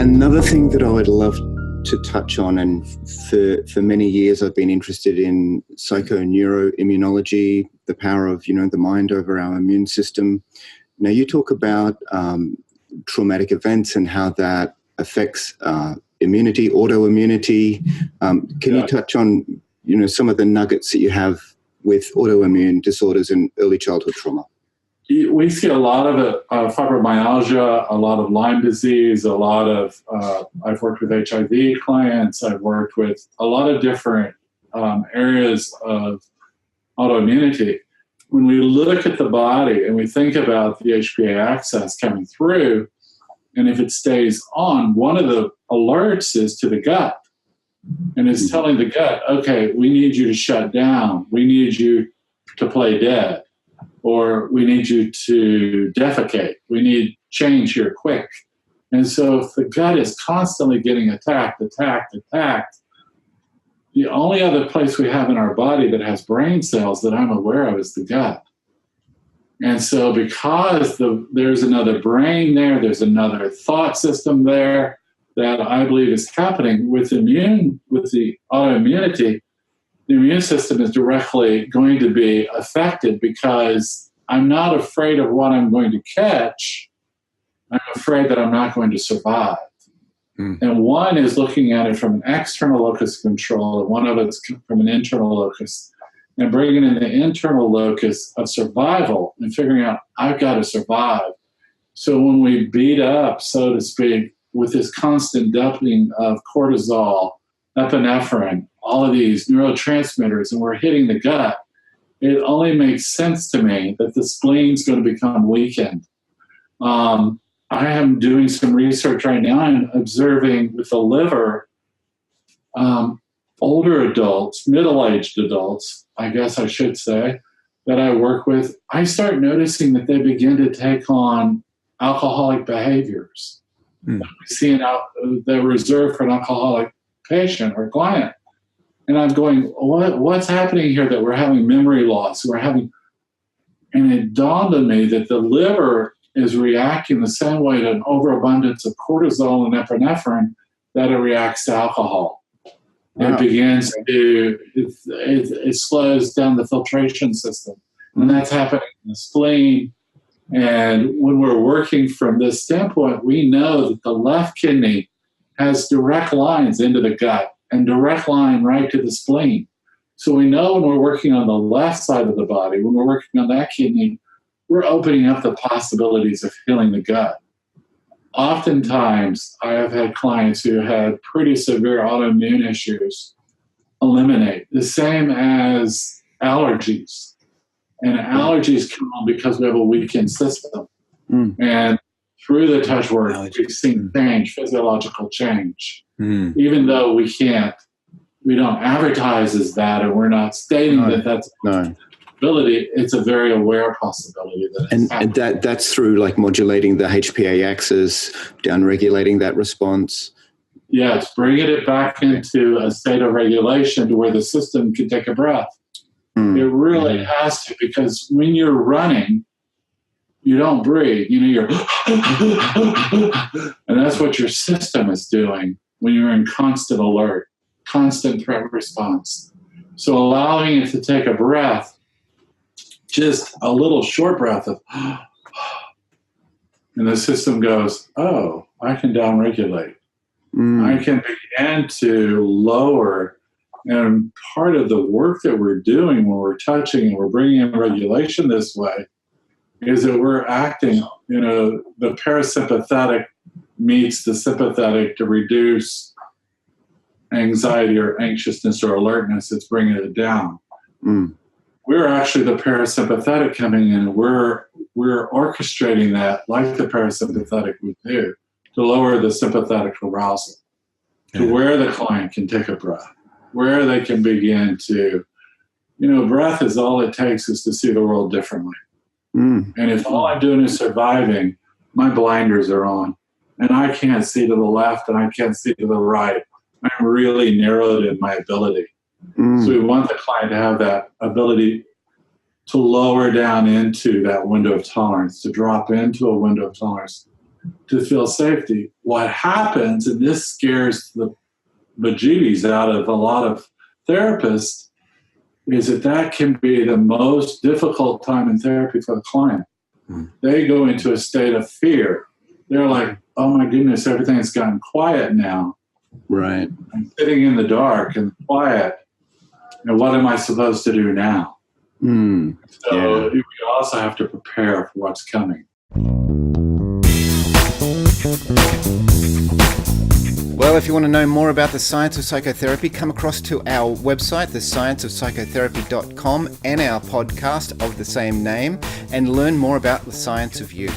Another thing that I would love to touch on, and for many years I've been interested in psychoneuroimmunology, the power of, the mind over our immune system. Now, you talk about traumatic events and how that affects immunity, autoimmunity. Can you touch on, some of the nuggets that you have with autoimmune disorders and early childhood trauma? We see a lot of it, fibromyalgia, a lot of Lyme disease, a lot of, I've worked with HIV clients, I've worked with a lot of different areas of autoimmunity. When we look at the body and we think about the HPA axis coming through, and if it stays on, one of the alerts is to the gut. And it's telling the gut, okay, we need you to shut down. We need you to play dead. Or we need you to defecate. We need change here quick. And so if the gut is constantly getting attacked, the only other place we have in our body that has brain cells that I'm aware of is the gut. And so because there's another brain there, there's another thought system there that I believe is happening with the autoimmunity, the immune system is directly going to be affected because I'm not afraid of what I'm going to catch. I'm afraid that I'm not going to survive. And one is looking at it from an external locus of control, and one of it's from an internal locus, and bringing in the internal locus of survival and figuring out, I've got to survive. So when we beat up, so to speak, with this constant dumping of cortisol, epinephrine, all of these neurotransmitters, and we're hitting the gut, it only makes sense to me that the spleen's going to become weakened. I am doing some research right now and observing with the liver, older adults, middle-aged adults, I guess I should say, that I work with, I start noticing that they begin to take on alcoholic behaviors. We see they're reserved for an alcoholic patient or client. And I'm going, what's happening here that we're having memory loss? And it dawned on me that the liver is reacting the same way to an overabundance of cortisol and epinephrine that it reacts to alcohol. Wow. It begins to, it slows down the filtration system. And that's happening in the spleen. And when we're working from this standpoint, we know that the left kidney has direct lines into the gut and direct line right to the spleen. So we know when we're working on the left side of the body, when we're working on that kidney, we're opening up the possibilities of healing the gut. Oftentimes, I have had clients who had pretty severe autoimmune issues eliminate, the same as allergies. And allergies come on because we have a weakened system. And through the touch work, we've seen change, physiological change. Even though we don't advertise as that, or we're not stating that that's a possibility, it's a very aware possibility. And that's through like modulating the HPA axis, down-regulating that response. Yes, bringing it back into a state of regulation to where the system can take a breath. It really has to, because when you're running, you don't breathe. You're and that's what your system is doing when you're in constant alert, constant threat response. So allowing it to take a breath, just a little short breath of, and the system goes, oh, I can downregulate. I can begin to lower. And part of the work that we're doing when we're touching and we're bringing in regulation this way is that we're acting, the parasympathetic meets the sympathetic to reduce anxiety or anxiousness or alertness. It's bringing it down. We're actually the parasympathetic coming in. We're orchestrating that like the parasympathetic would do to lower the sympathetic arousal to where the client can take a breath, where they can begin to, breath is all it takes is to see the world differently. And if all I'm doing is surviving, my blinders are on and I can't see to the left and I can't see to the right. I'm really narrowed in my ability. So we want the client to have that ability to lower down into that window of tolerance, to drop into a window of tolerance to feel safety. What happens, and this scares the bejeebies out of a lot of therapists, is that can be the most difficult time in therapy for the client. They go into a state of fear. They're like, oh my goodness, everything's gotten quiet now. Right. I'm sitting in the dark and quiet. And what am I supposed to do now? So we also have to prepare for what's coming. Well, if you want to know more about the Science of Psychotherapy, come across to our website, thescienceofpsychotherapy.com, and our podcast of the same name, and learn more about the science of you.